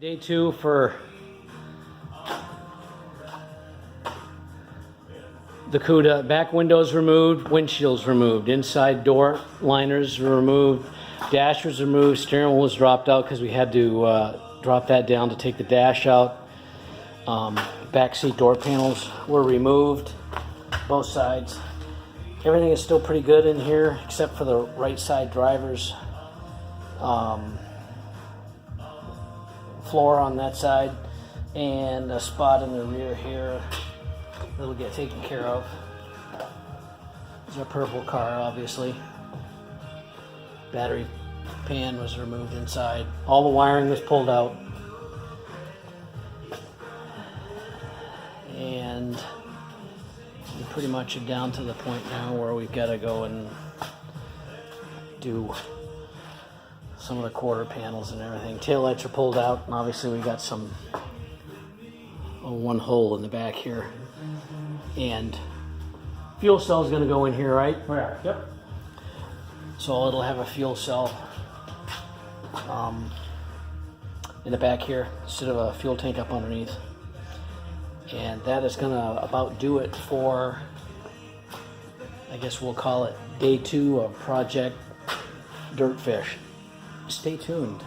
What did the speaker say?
Day 2 for the Cuda. Back windows removed, windshields removed, inside door liners were removed, dashers removed, steering wheel was dropped out because we had to drop that down to take the dash out. Back seat door panels were removed, both sides. Everything is still pretty good in here except for the right side driver's floor on that side, and a spot in the rear here that'll get taken care of. There's a purple car, obviously. Battery pan was removed inside. All the wiring was pulled out. And we pretty much are down to the point now where we've got to go and do some of the quarter panels and everything. Taillights are pulled out, and obviously we got one hole in the back here. And fuel cell is going to go in here, right? Oh yeah, yep. So it'll have a fuel cell in the back here instead of a fuel tank up underneath. And that is going to about do it for, I guess we'll call it day 2 of Project Dirtfish. Stay tuned.